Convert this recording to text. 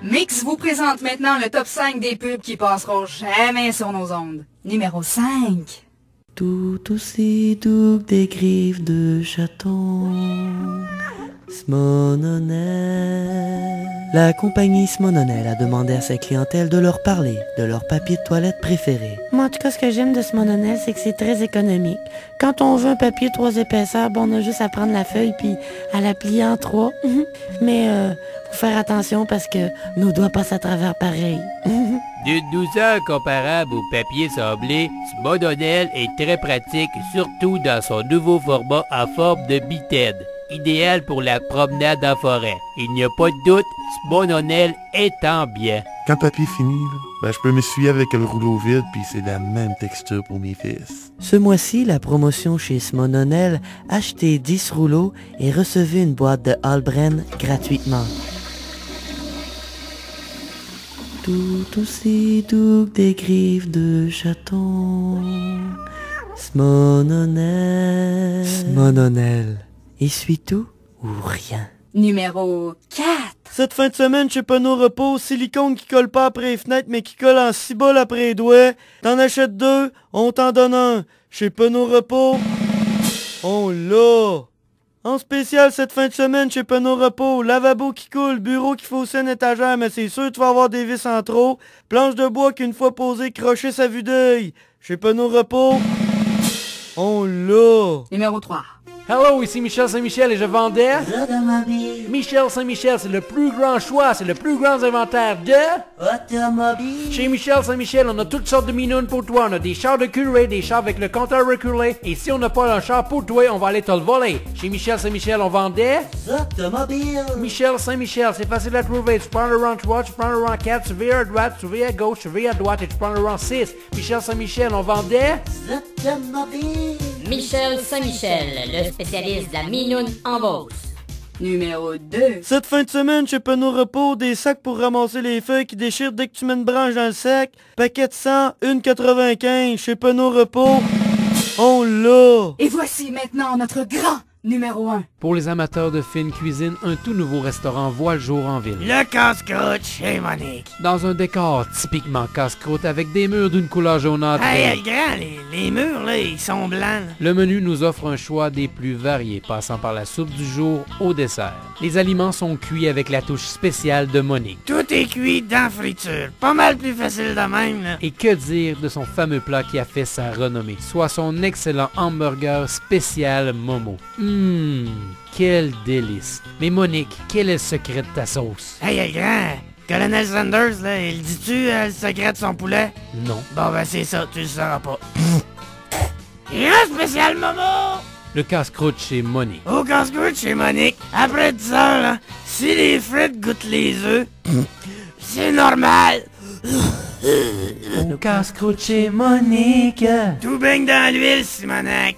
Mix vous présente maintenant le top 5 des pubs qui passeront jamais sur nos ondes. Numéro 5. Tout aussi doux que des griffes de chaton. Smononel. La compagnie Smononel a demandé à sa clientèle de leur parler de leur papier de toilette préféré. Moi, en tout cas, ce que j'aime de Smononel, c'est que c'est très économique. Quand on veut un papier 3 épaisseurs, bon, on a juste à prendre la feuille puis à la plier en 3. Mais faut faire attention parce que nos doigts passent à travers pareil. D'une douceur comparable au papier sablé, Smononel est très pratique, surtout dans son nouveau format en forme de bipède, idéal pour la promenade en forêt. Il n'y a pas de doute, Smononel étant bien. Quand le papier est fini, je peux m'essuyer avec le rouleau vide, puis c'est la même texture pour mes fils. Ce mois-ci, la promotion chez Smononel, achetez 10 rouleaux et recevez une boîte de Albren gratuitement. Tout aussi doux que des griffes de chaton. Smononel. Smononel. Essuie tout ou rien. Numéro 4. Cette fin de semaine, chez Pano Repos, silicone qui colle pas après les fenêtres, mais qui colle en 6 bols après les doigts. T'en achètes 2, on t'en donne un. Chez Pano Repos, on l'a. En spécial cette fin de semaine chez Pano Repos, lavabo qui coule, bureau qui fait aussi une étagère, mais c'est sûr tu vas avoir des vis en trop, planche de bois qu'une fois posée, crochet sa vue d'œil. Chez Pano Repos, on l'a. Numéro 3. Hello, ici Michel Saint-Michel et je vendais... Michel Saint-Michel, c'est le plus grand choix, c'est le plus grand inventaire de... Automobile. Chez Michel Saint-Michel, on a toutes sortes de minounes pour toi. On a des chars de curé, des chars avec le compteur reculé. Et si on n'a pas un char pour toi, on va aller te le voler. Chez Michel Saint-Michel, on vendait... Automobile. Michel Saint-Michel, c'est facile à trouver. Tu prends le rang 3, tu prends le rang 4, tu vires à droite, tu vires à gauche, tu vires à droite et tu prends le rang 6. Michel Saint-Michel, on vendait... Automobile. Michel Saint-Michel, le spécialiste de la minoune en Beauce. Numéro 2. Cette fin de semaine chez Pano Repos, des sacs pour ramasser les feuilles qui déchirent dès que tu mets une branche dans le sac. Paquet de 100, 1,95. Chez Pano Repos, on l'a. Et voici maintenant notre grand numéro 1. Pour les amateurs de fine cuisine, un tout nouveau restaurant voit le jour en ville. Le casse-croûte chez Monique. Dans un décor typiquement casse-croûte avec des murs d'une couleur jaunâtre. Hey, grand, les murs, là, ils sont blancs. Le menu nous offre un choix des plus variés, passant par la soupe du jour au dessert. Les aliments sont cuits avec la touche spéciale de Monique. Tout est cuit dans friture. Pas mal plus facile de même, là. Et que dire de son fameux plat qui a fait sa renommée, soit son excellent hamburger spécial Momo. Quel délice. Mais Monique, quel est le secret de ta sauce? Hey, grand, Colonel Sanders, là, il dit-tu le secret de son poulet? Non. Bon, ben c'est ça, tu le sauras pas. Grand spécial Momo! Le casse-croûte chez Monique. Au casse-croûte chez Monique, après 10 heures, là, si les frites goûtent les œufs, c'est normal. Au casse-croûte chez Monique. Tout baigne dans l'huile, Simonac.